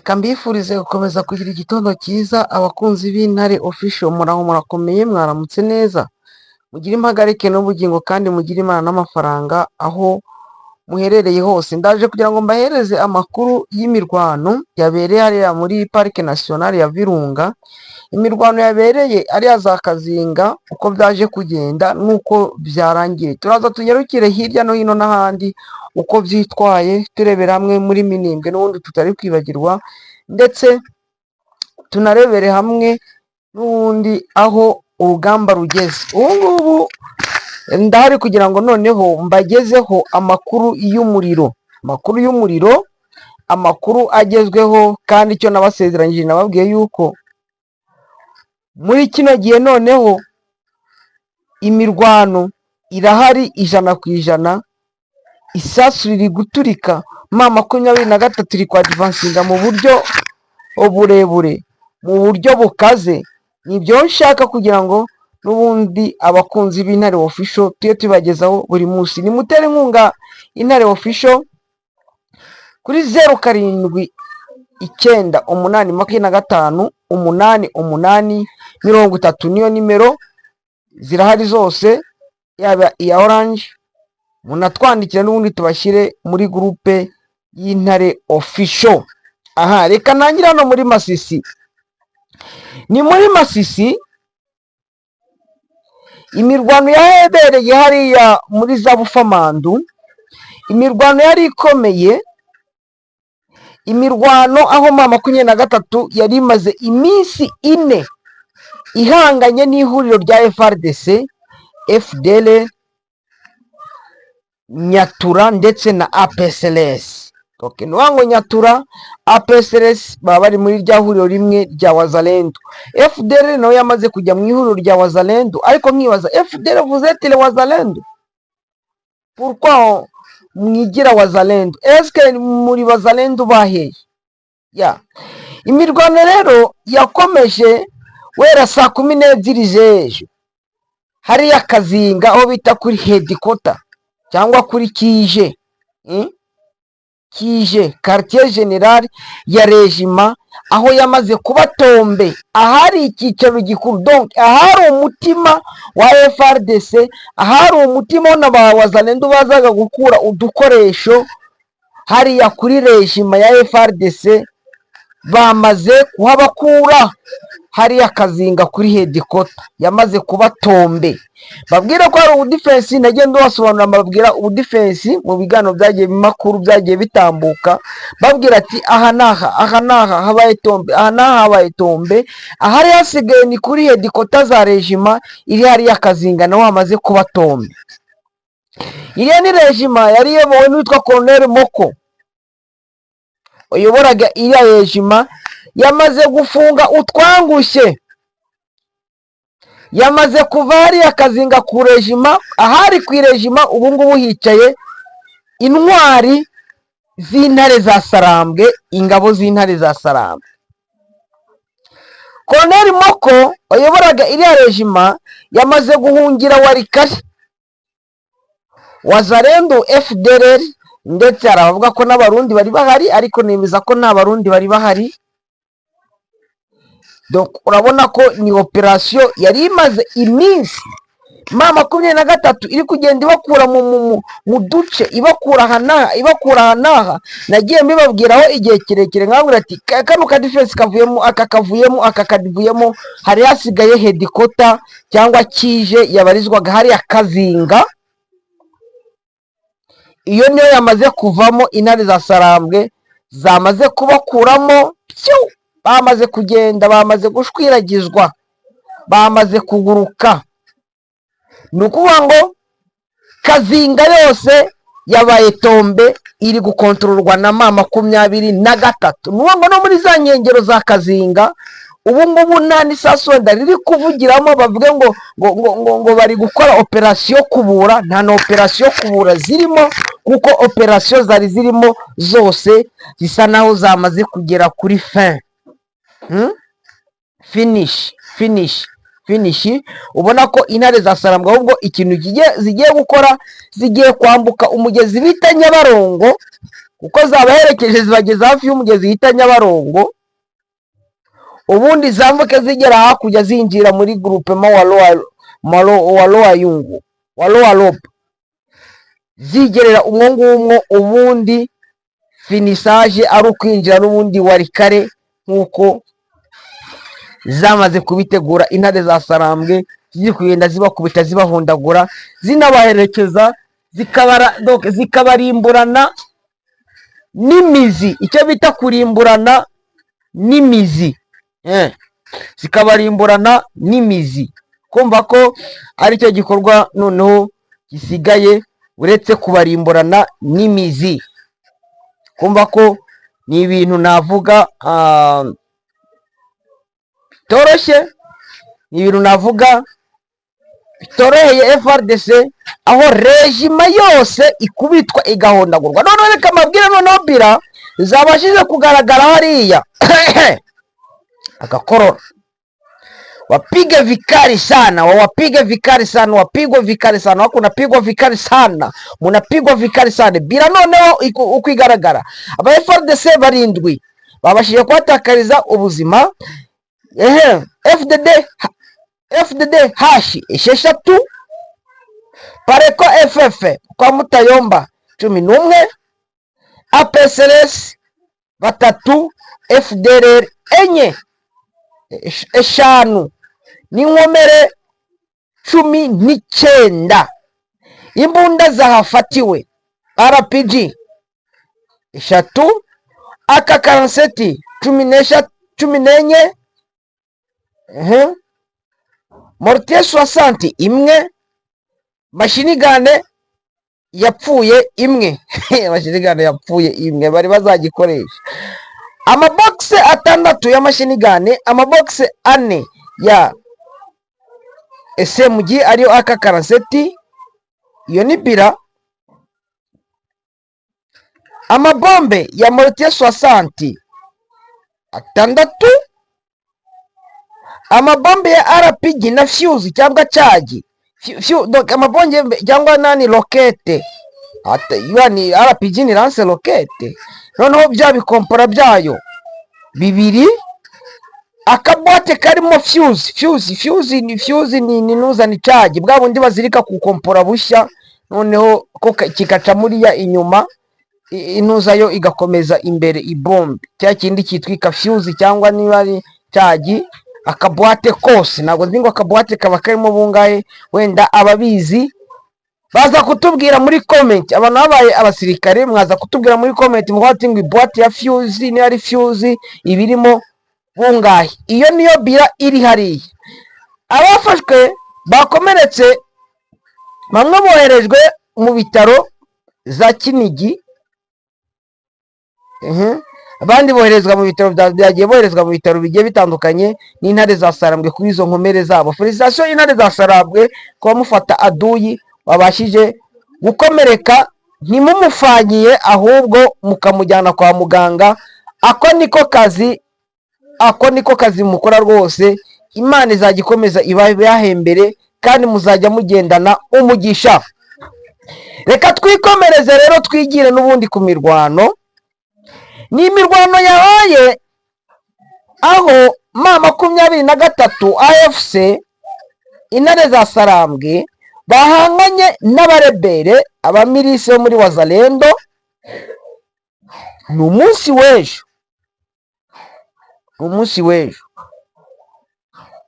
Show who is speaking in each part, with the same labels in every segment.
Speaker 1: Reka mbifurize gukomeza kugira igitondo cyiza abakunzi b'Intare Official, muraho murakomeye, mwaramutse neza, mugire impagarike n'ubugingo kandi mugire Imana n'amafaranga aho muherereye hose. Ndaje kugira ngo mbahereze amakuru y'imirwano yabereye hariya muri Parike Nationale ya Virunga. Imirwano yabereye ariya za Kazinga, uko byaje kugenda n'uko byarangiye. Turaza tunyarukire hirya no hino n'ahandi uko byitwaye, turebera hamwe muri Minembwe n'ubundi tutari kwibagirwa, ndetse tunarebere hamwe n'ubundi aho urugamba rugeze. Ubu ngubu ndahari kugira ngo noneho mbagezeho amakuru y'umuriro, amakuru agezweho, kandi icyo nabasezeranyije nababwiye yuko muri kino gihe noneho imirwano irahari 100%, isasu riri guturika, M23 iri kwadivansinga mu buryo burebure, mu buryo bukaze. Nibyo nshaka kugira ngo n'ubundi abakunzi b'Intare Official tujye tubagezaho buri munsi. Nimutere inkunga Intare Official kuri 0798258830, niyo nimero zirahari zose, yaba iya Orange. Munatwandikira n'ubundi tubashyire muri groupe y'Intare Official. Aha, reka ntangire hano muri Masisi. Ni muri Masisi imirwano yahereye hariya muri za Bufamandu, imirwano yari ikomeye, imirwano aho M23 yari imaze iminsi 4 ihanganye n'ihuriro rya FARDC, FDL, Nyatura ndetse na APCLS. Okay, nuwango Nyatura, APCLS baba bari muri rya huriro rimwe rya Wazalendo. FDL nawe yamaze kujya mu ihuriro rya Wazalendo, ariko mwibaza FDL vous êtes les Wazalendo? Pourquoi mwigira Wazalendo? Est-ce que muri Wazalendo baheye? Ya. Imirwano rero yakomeje wera saa 12 z'ejo. Hariya Kazinga aho bita kuri headquarter cyangwa kuri Kije. Kije, quartier general ya regiment, aho yamaze kuba Tombe, ahari icyicaro gikuru, donc ahari umutima wa FARDC, ahari umutima na Wazalendo bazaga gukura udukoresho hariya kuri regiment ya FARDC, bamaze kuhabakura. Hariya Kazinga kuri headquarter yamaze kuba Tombe. Babwira ko hari ubudefense, nagenda basobanura, babwira ubudefense mu bigano byagiye bimakuru byagiye bitambuka, babwira ati aha naha habaye Tombe, aha naha habaye Tombe, ahari hasigaye ni kuri headquarter za regiment iri hariya Kazinga, naho hamaze kuba Tombe. Iriya ni regiment yari iyobowe n'uwitwa Colonel Moko, uyoboraga iriya regiment. Yamaze gufunga utwangushye, yamaze kuva hariya Kazinga ku regiment, ahari ku regiment ubu ngubu hicaye intwari z'Intare za Sarambwe, ingabo z'Intare za Sarambwe. Colonel Moko uyoboraga iriya regiment yamaze guhungira Warikari, Wazalendo, FDLR, ndetse aravuga ko n'abarundi bari bahari, ariko nemeza ko nta barundi bari bahari. Donc urabona ko ni operation yari imaze iminsi M23 iri kugenda ibakura mu duce, ibakura hanaha. Nagiye mbibabwiraho igihe kirekire, nkabwira ati kano ka defense kavuyemo, aka kavuyemo, hari hasigaye headquarter cyangwa Kije yabarizwaga hariya Kazinga. Iyo niyo yamaze kuvamo, Intare za Sarambwe zamaze kubakuramo, bamaze kugenda, bamaze gushwiragizwa, bamaze kuguruka. Ni ukuvuga ngo Kazinga yose yabaye Tombe, iri gukontororwa na M23. Nuwo ngo no muri za nkengero za Kazinga ubu ngubu nta n'isasu wenda riri kuvugiramo bavuge ngo bari gukora operation kubura. Nta na operation kubura zirimo, kuko operation zari zirimo zose zisa naho zamaze kugera kuri fin. Finish. Ubona ko Intare za Sarambwe ahubwo ikintu zigiye gukora, zigiye kwambuka umugezi bita Nyabarongo, kuko zabaherekeje zibageza hafi y'umugezi yita Nyabarongo, ubundi zambuke zigera hakurya zinjira muri groupement wa Loa Yungu wa Loa Lope, zigerera umwo ubundi finisage ari ukwinjira n'ubundi Warikare nk'uko zamaze kubitegura. Intare za Sarambwe ziri kugenda zibakubita zibahondagura zinabaherekeza zikabarimburana n'imizi, icyo bita kurimburana n'imizi, zikabarimburana n'imizi. Kumva ko ari cyo gikorwa noneho gisigaye uretse kubarimburana n'imizi. Kumva ko ni ibintu navuga bitoroshye, ni ibintu navuga bitoroheye FRDC, aho regima yose ikubitwa igahondagurwa. None reka mabwire noneho bira zabashije kugaragara hariya akakorora, wapige vikali sana, wapige vikali sana, wapigwa vikali sana, wako unapigwa vikali sana, munapigwa vikali sana. Bira noneho uko igaragara aba FRDC barindwi babashije kwatakariza ubuzima. FDD hashi esheshatu, Pareko FF kwa Mutayomba 11, APSLS batatu, FDLR enye eshanu n'inkomere 19. Imbunda zahafatiwe RPG eshatu, AK47 14, Mortier 60 imwe, machine gun yapfuye imwe machine gun yapfuye imwe bari bazagikoresha. Amabox 6 ya machine gun, amabox 4 ya SMG ariyo AK47, iyo ni bira. Amabombe ya Mortier 60 6, amabombe ya RPG na fuse cyangwa charge donc amabombe cyangwa nani rokete, yani RPG ni lance rokete, noneho bya bikompora byayo 2, akabote karimo fuse ni nuza ni charge, bwa bundi bazirika ku kompora bushya, noneho ko kikaca muri ya inyuma inuza yo igakomeza imbere ibombe, cya kindi kitwika fuse cyangwa niba ari charge. Akabuate kose ntabwo nzi ngo akabuate kaba karimo bungahe, wenda ababizi baza kutubwira muri comment. Abantu babaye abasirikare mwaza kutubwira muri comment muhati ngo ibuate ya fuse ni ari fuse ibirimo bungahe. Iyo niyo bira iri hariya. Abafashwe bakomeretse bamwe boherejwe mu bitaro za Kinigi, abandi boherezwa mu bitaro byagiye boherezwa mu bitaro bigiye bitandukanye n'intare za Sarambwe kuri izo nkomere zabo. Felicitation intare za Sarambwe kuba mufata aduyi wabashije gukomereka, ntimumufanyiye ahubwo mukamujyana kwa muganga. Ako niko kazi mukora rwose. Imana izagikomeza ibahembere kandi muzajya mugendana umugisha. Reka twikomereze rero twigire n'ubundi ku mirwano. Ni imirwano yabaye aho M23 AFC intare za Sarambwe bahanganye n'abarebere abamilisi bo muri Wazalendo. Ni umunsi w'ejo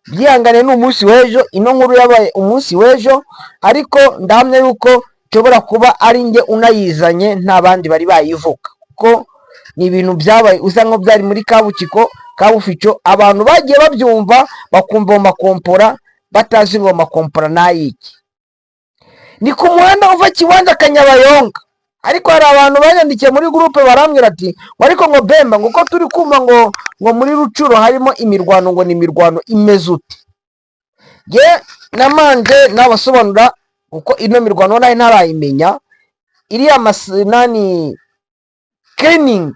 Speaker 1: byihangane, ni umunsi w'ejo. Ino nkuru yabaye umunsi w'ejo, ariko ndahamya yuko nshobora kuba ari nge unayizanye nta bandi bari bayivuga, kuko ni ibintu byabaye usa nko byari muri Kabufico. Abantu bagiye babyumva bakumva makompora batazi ngo makompora nayiki. Ni ku muhanda uva Kiwanja Kanyabayonga, ariko hari abantu banyandikiye muri groupe barambwira ati ariko ngo Bemba ngo ko turi kumva ngo muri Rucuro harimo imirwano, ngo ni imirwano imeze ute. Je namanje nabasobanura uko ino mirwano nayo ntarayimenya. Iriya nani cleaning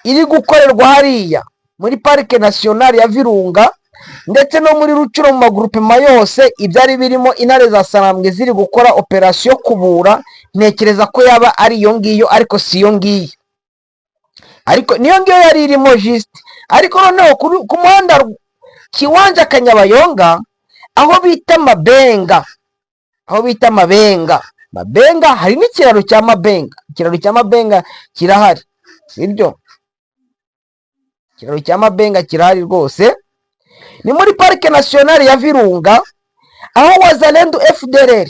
Speaker 1: iri gukorerwa hariya muri Parike Nationale ya Virunga ndetse no muri Rucuro mu magroupema yose, ibyari birimo intare za Sarambwe ziri gukora operation kubura. Ntekereza ko yaba ari iyo ngiyo, ariko si iyo ngiyo. ariko niyo ngiyo yari irimo juste, ariko noneho ku muhanda Kiwanja Kanyabayonga aho bita Mabenga, Mabenga hari n'ikiraro cya Mabenga, ikiraro cya Mabenga kirahari, sibyo? Ikiraro cya Mabenga kirahari rwose. Ni muri Parike Nationale ya Virunga aho Wazalendo FDLR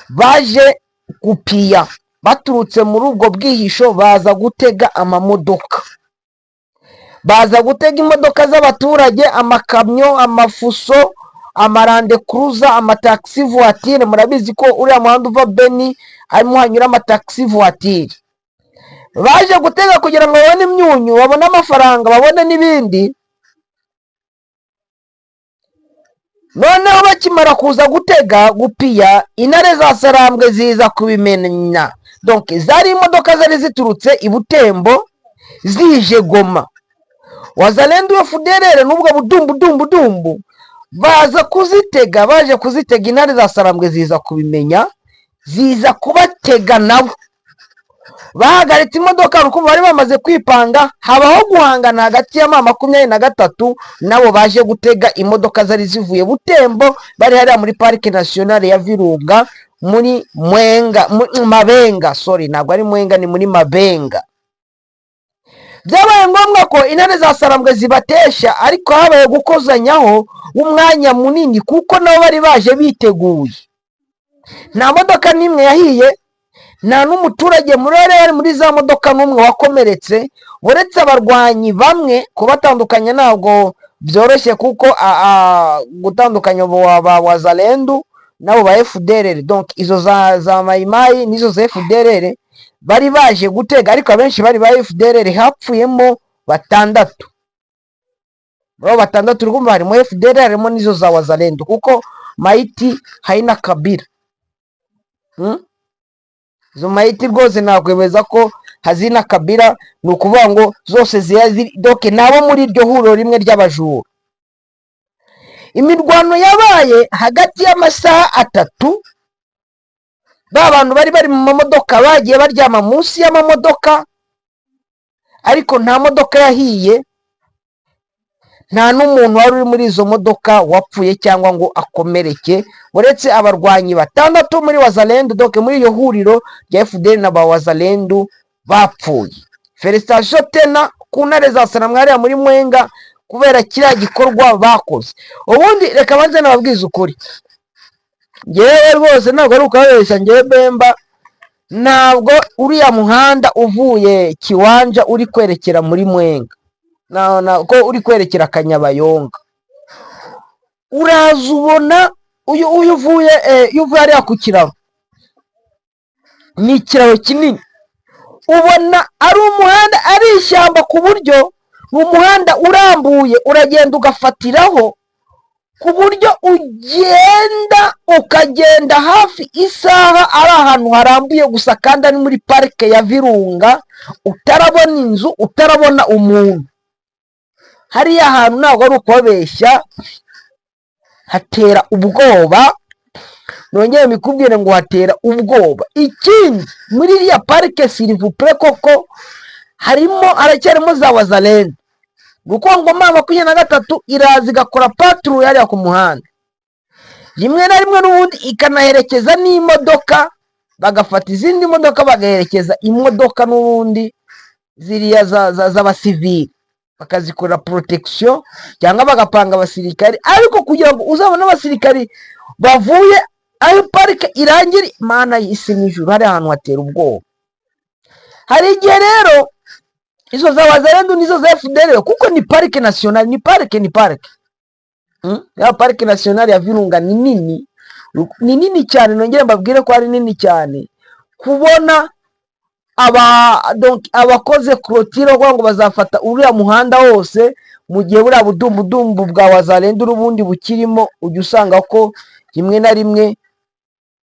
Speaker 1: baje gupiya baturutse muri ubwo bwihisho, baza gutega amamodoka, baza gutega imodoka z'abaturage, amakamyo, amafuso, amarande cruiser, amataxi voiture. Murabizi ko uriya muhanda uva Beni arimo hanyura amataxi voiture. Baje gutega kugira ngo babone imyunyu, babone amafaranga, babone n'ibindi. Noneho bakimara kuza gutega gupiya, intare za Sarambwe ziza kubimenya. Donc zari imodoka zari ziturutse i Butembo zije Goma. Wazalendo FDLR n'ubwo budumbu baza kuzitega, baje kuzitega, intare za Sarambwe ziza kubimenya, ziza kubatega nabo. Bahagaritse imodoka ruko bari bamaze kwipanga, habaho guhangana hagati ya 23 nabo baje gutega imodoka zari zivuye Butembo, bari hariya muri Parike Nationale ya Virunga muri Mabenga, sorry, ntabwo ari Mwenga, ni muri Mabenga. Byabaye ngombwa ko intare za Sarambwe zibatesha, ariko habaye gukozanyaho umwanya munini kuko nabo bari baje biteguye. Nta modoka nimwe yahiye, nta n'umuturage muri za modoka n'umwe wakomeretse, uretse abarwanyi bamwe. Kubatandukanya ntabwo byoroshye kuko gutandukanya ba Wazalendo nabo ba FDLR, donc izo za Mayimayi nizo za FDLR bari baje gutega, ariko abenshi bari ba FDLR, hapfuyemo 6. Bro 6 urumva harimo FDLR, harimo nizo za Wazalendo kuko Maiti haina Kabila. Izo Maiti rwose nakwemeza ko hazina Kabila, ni ukuvuga ngo zose doke nabo muri iryo huriro rimwe ry'abajura. Imirwano yabaye hagati y'amasaha 3. Ba bantu bari mu mamodoka bagiye baryama munsi y'amamodoka, ariko nta modoka yahiye, nta n'umuntu wari uri muri izo modoka wapfuye cyangwa ngo akomereke, uretse abarwanyi 6 muri Wazalendo, doke muri iyo huriro rya FDL na ba Wazalendo bapfuye. Felicitation tena ku ntare za Sarambwe muri Mwenga kubera kiriya gikorwa bakoze. Ubundi reka banze nababwiza ukuri, ngewe rwose ntabwo ari ukabeshya, ngewe Bemba ntabwo uriya muhanda uvuye Kiwanja uri kwerekera muri Mwenga, ko uri kwerekera Kanyabayonga, uraza ubona uyu uvuye hariya ku kiraro, ni ikiraro kinini, ubona ari umuhanda, ari ishyamba, ku buryo umuhanda urambuye uragenda ugafatiraho, ku buryo ukagenda hafi isaha ari ahantu harambuye gusa, kandi ari muri Parike ya Virunga, utarabona inzu, utarabona umuntu. Hariya hantu ntabwo ari ukubabeshya, hatera ubwoba, nongeye mikubwire ngo hatera ubwoba. Ikindi muri iriya parike s'il-vous-plaît koko haracyarimo za Wazalendo, kuko ngo 23 iraza igakora patrouille hariya ku muhanda, rimwe na rimwe n'ubundi ikanaherekeza n'imodoka, bagafata izindi modoka bagaherekeza imodoka n'ubundi ziriya z'abasivili, bakazikorera protection cyangwa bagapanga abasirikari. Ariko kugira ngo uzabone abasirikari bavuye ayo parike irangira, Mana y'isi n'ijuru, hari ahantu hatera ubwoba. Hari igihe rero izo za Wazalendo nizo za FDL, kuko ni Parike Nationale, ni parike ya Parike Nationale ya Virunga ni nini cyane. Nongere mbabwire ko ari nini cyane, kubona abakoze clôture ngo bazafata uriya muhanda wose, mu gihe buriya budumbu bwa Wazalendo ubundi bukirimo, ujya usanga ko rimwe na rimwe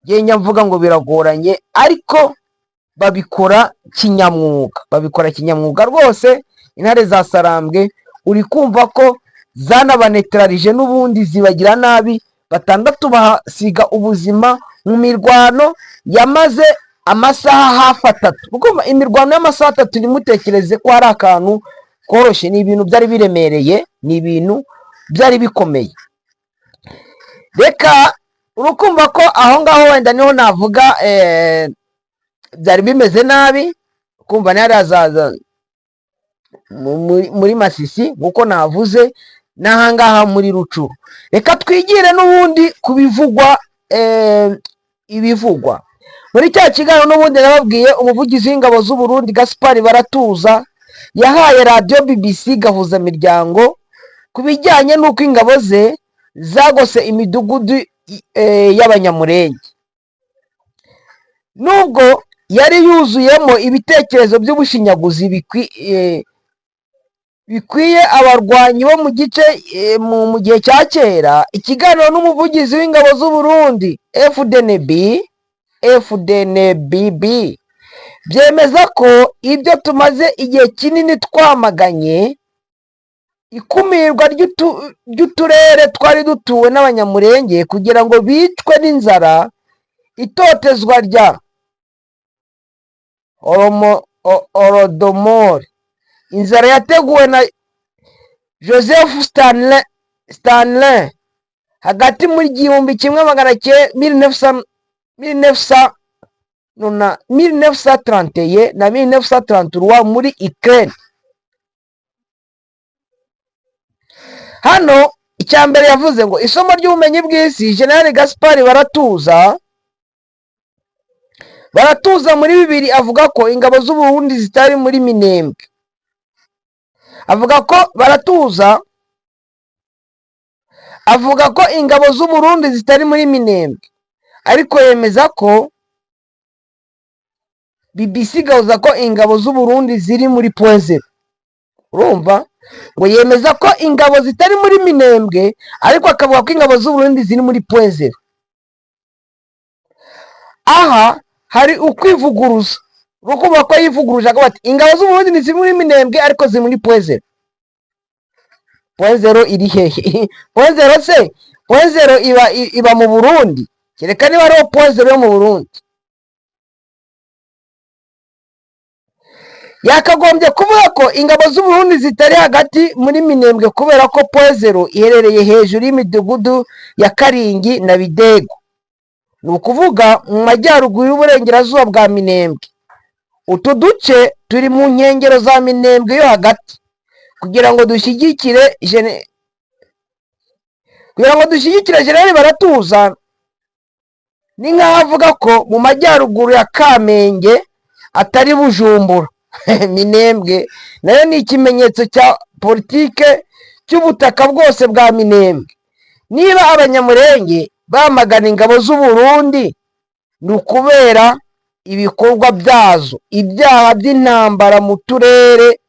Speaker 1: ngenya mvuga ngo biragoranye, ariko babikora kinyamwuga rwose. Intare za Sarambwe uri kumva ko zanabanetralije n'ubundi zibagira nabi, 6 basiga ubuzima mu mirwano yamaze amasaha hafi 3. Ukumva imirwano y'amasaha 3 nimutekereze ko ari akantu koroshye, ni ibintu byari biremereye, ni ibintu byari bikomeye. Reka urukumva ko aho ngaho wenda niho navuga byari bimeze nabi, kumva narazaza muri Masisi nkuko navuze n'ahangaha muri Rucuru. Reka twigire n'ubundi kubivugwa, ibivugwa muri cya kiganiro. N'ubundi nababwiye umuvugizi w'ingabo z'u Burundi Gaspard Baratuza yahaye radio BBC gahuza miryango ku bijyanye n'uko ingabo ze zagose imidugudu y'abanyamurenge, nubwo yari yuzuyemo ibitekerezo by'ubushinyaguzi bikwiye abarwanyi bo mu gice mu gihe cya kera. Ikiganiro n'umuvugizi w'ingabo z'u Burundi FDNBB byemeza ko ibyo tumaze igihe kinini twamaganye ikumirwa ry'uturere twari dutuwe n'abanyamurenge kugira ngo bicwe n'inzara, itotezwa rya Holodomor, inzara yateguwe na Joseph Stalin hagati muri 1931 na 1933 muri Ukraine. Hano icyambere yavuze ngo isomo ry'ubumenyi bw'isi. General Gaspard Baratuza muri bibiri avuga ko ingabo z'u Burundi zitari muri Minembwe. Avuga ko ingabo z'u Burundi zitari muri Minembwe, ariko yemeza ko BBC gahuza ko ingabo z'u Burundi ziri muri Point. Urumva ngo yemeza ko ingabo zitari muri Minembwe, ariko akavuga ko ingabo z'u Burundi ziri muri Point. Aha hari ukwivuguruza, rukuba ko yivuguruje akavuga ati ingabo z'u Burundi ziri muri Minembwe ariko ziri muri Point. Point iri hehe? Point se Point iba mu Burundi, kereka niba ari Point yo mu Burundi. Yakagombye kuvuga ko ingabo z'u Burundi zitari hagati muri Minembwe kubera ko Point iherereye hejuru y'imidugudu ya Karingi na Bidego, ni ukuvuga mu majyaruguru y'uburengerazuba bwa Minembwe. Utu duce turi mu nkengero za Minembwe yo hagati. Kugira ngo dushyigikire General Baratuza, ni nk'aho avuga ko mu majyaruguru ya Kamenge atari Bujumbura. Minembwe nayo ni ikimenyetso cya politike cy'ubutaka bwose bwa Minembwe. Niba abanyamurenge bamagana ingabo z'u Burundi, ni ukubera ibikorwa byazo, ibyaha by'intambara mu turere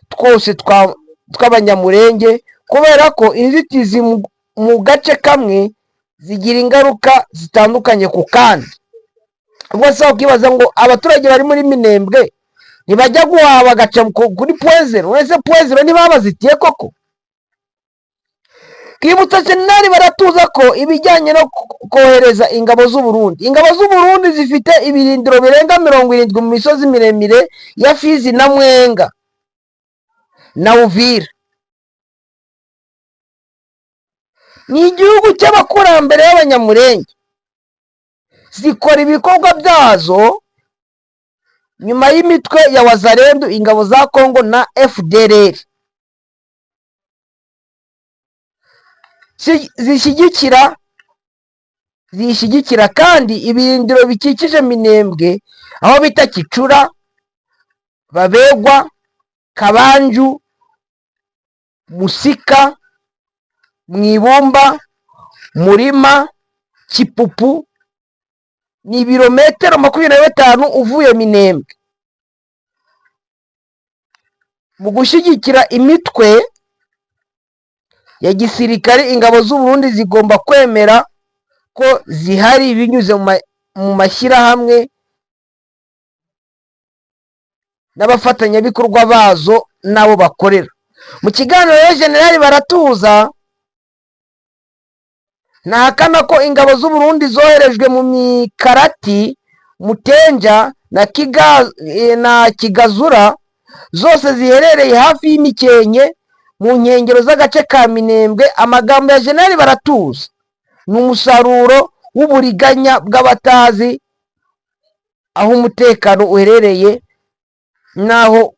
Speaker 1: twose tw'abanyamurenge, kubera ko inzitizi mu gace kamwe zigira ingaruka zitandukanye ku kandi. Ubwo se ukibaza ngo abaturage bari muri Minembwe ntibajya guhaha bagaca kuri Point. Wese Point ntibabazitiye koko? Twibutsa General Baratuza ko ibijyanye no kohereza ingabo z'u Burundi, ingabo z'u Burundi zifite ibirindiro birenga 70 mu misozi miremire ya Fizi na Mwenga na Uvira. Ni igihugu cy'abakurambere y'abanyamurenge, zikora ibikorwa byazo nyuma y'imitwe ya Wazalendo, ingabo za Kongo na FDLR. Zishyigikira kandi ibirindiro bikikije Minembwe, aho bita Kicura, Babegwa, Kabanju, Musika, Mwibumba, Murima, Kipupu. Ni ibirometero 25 uvuye Minembwe. Mu gushyigikira imitwe ya gisirikare, ingabo z'u Burundi zigomba kwemera ko zihari binyuze mu mashyirahamwe n'abafatanyabikorwa bazo n'abo bakorera. Mu kiganiro General Baratuza ntahakana ko ingabo z'u Burundi zoherejwe mu mikarati Mutenja na Kigazura zose ziherereye hafi y'Imikenke mu nkengero z'agace ka Minembwe. Amagambo ya Jenerali Baratuza ni umusaruro w'uburiganya bw'abatazi aho umutekano uherereye n'aho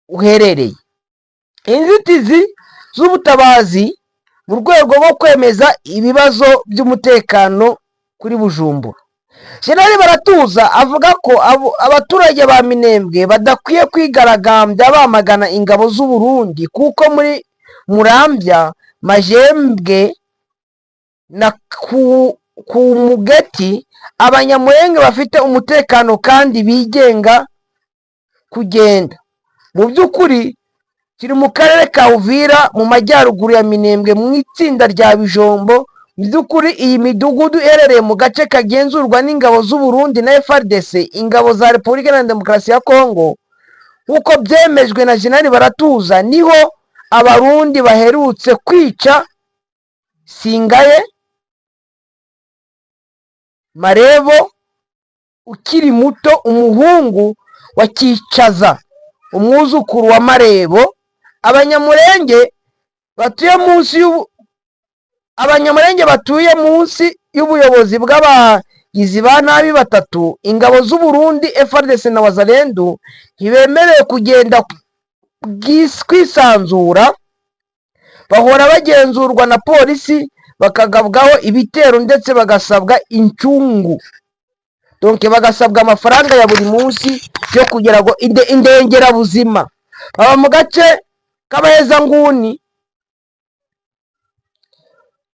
Speaker 1: uherereye. Inzitizi z'ubutabazi mu rwego rwo kwemeza ibibazo by'umutekano kuri Bujumbura. Jenerali Baratuza avuga ko abaturage ba Minembwe badakwiye kwigaragambya bamagana ingabo z'u Burundi kuko muri Muramvya, Majembwe na ku Mugeti Abanyamulenge bafite umutekano kandi bigenga kugenda. Mu by'ukuri kiri mu karere ka Uvira mu majyaruguru ya Minembwe mu itsinda rya Bijombo. Mu by'ukuri iyi midugudu iherereye mu gace kagenzurwa n'ingabo z'u Burundi na FARDC, ingabo za Repubulika Iharanira Demokarasi ya Kongo, nk'uko byemejwe na Jenerali Baratuza. Niho Abarundi baherutse kwica Singaye Marebo ukiri muto, umuhungu wa Kicaza, umwuzukuru wa Marebo. Abanyamulenge batuye munsi y'ubuyobozi bw'abagizi ba nabi batatu, ingabo z'u Burundi, FARDC na Wazalendo, ntibemerewe kugenda kwisanzura. Bahora bagenzurwa na polisi, bakagabwaho ibitero ndetse bagasabwa incungu. Donc bagasabwa amafaranga ya buri munsi yo kugira ngo indengerabuzima. Baba mu gace k'abahezanguni,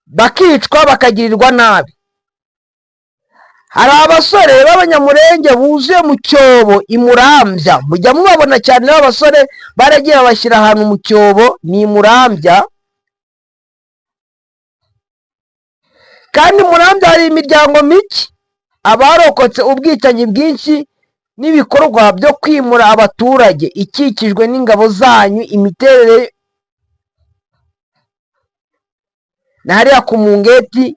Speaker 1: bakicwa bakagirirwa nabi. Hari abasore b'Abanyamulenge buzuye mu cyobo i Muramvya, mujya mubabona cyane abasore baragiye babashyira ahantu mu cyobo ni Muramvya. Kandi Muramvya hari imiryango mike, abarokotse ubwicanyi bwinshi n'ibikorwa byo kwimura abaturage, ikikijwe n'ingabo zanyu. Imiterere na hariya ku Mungeti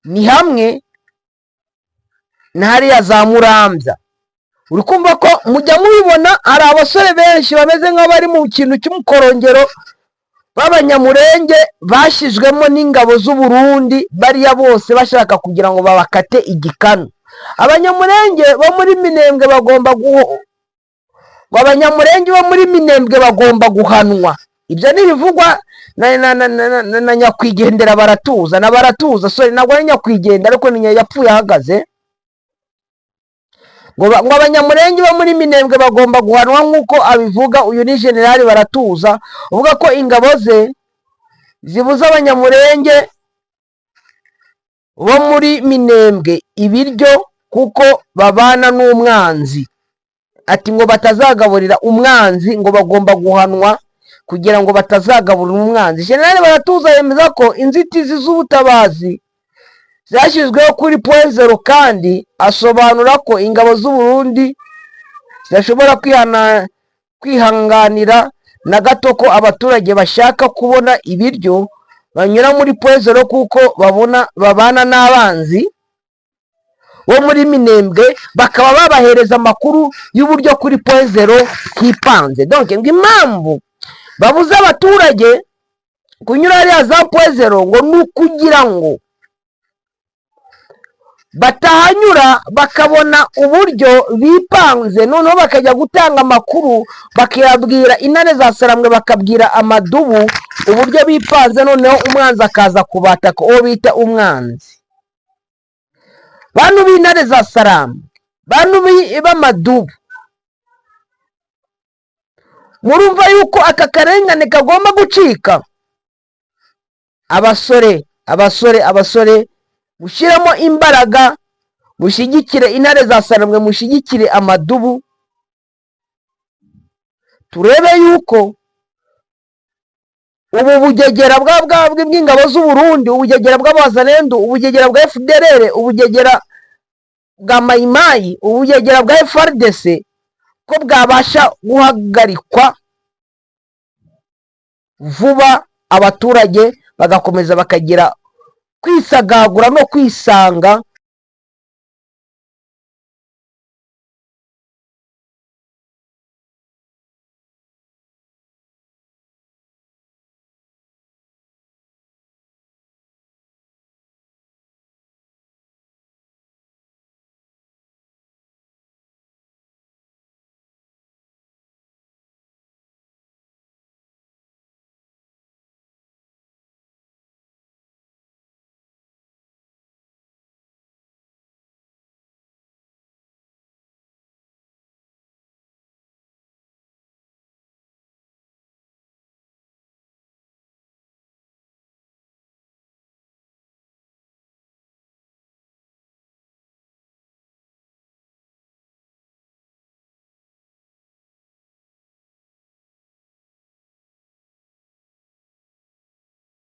Speaker 1: ni hamwe na hariya za Muramvya. Uri kumva ko mujya mubibona hari abasore benshi bameze nk'abari mu kintu cy'umukorongero b'Abanyamulenge bashyizwemo n'ingabo z'u Burundi, bariya bose bashaka kugira ngo babakate igikanu. Abanyamulenge bo muri Minembwe bagomba guhanwa. Ibyo ntibivugwa na nyakwigendera Baratuza na Baratuza, sorry, ntabwo ari nyakwigendera ariko ni yapfuye ahagaze. Ngo Abanyamulenge bo muri Minembwe bagomba guhanwa nk'uko abivuga. Uyu ni Jenerali Baratuza uvuga ko ingabo ze zibuza Abanyamulenge bo muri Minembwe ibiryo kuko babana n'umwanzi. Ati ngo batazagaburira umwanzi, ngo bagomba guhanwa kugira ngo batazagaburira umwanzi. Jenerali Baratuza yemeza ko inzitizi z'ubutabazi zashyizweho kuri point zero, kandi asobanura ko ingabo z'u Burundi zidashobora kwihanganira na gato ko abaturage bashaka kubona ibiryo banyura muri point zero kuko babana n'abanzi bo muri Minembwe, bakaba babahereza amakuru y'uburyo kuri point zero hipanze. Donc ngo impamvu babuza abaturage kunyura hariya za point zero ngo ni ukugira ngo batahanyura bakabona uburyo bipanze, noneho bakajya gutanga amakuru, bakayabwira intare za Saramwe, bakabwira Amadubu uburyo bipanze, noneho umwanzi akaza kubataka, uwo bita umwanzi. Bantu b'intare za Saramwe, bantu b'Amadubu, murumva yuko aka karengane kagomba gucika. Abasore mushyiramo imbaraga, mushyigikire intare za Saramwe, mushyigikire Amadubu, turebe yuko ubu bugegera bw'ingabo z'u Burundi, ubugegera bw'Abazalendo, ubugegera bwa FDLR, ubugegera bwa Mayimayi, ubugegera bwa FARDC ko bwabasha guhagarikwa vuba, abaturage bagakomeza bakagira kwisagagura no kwisanga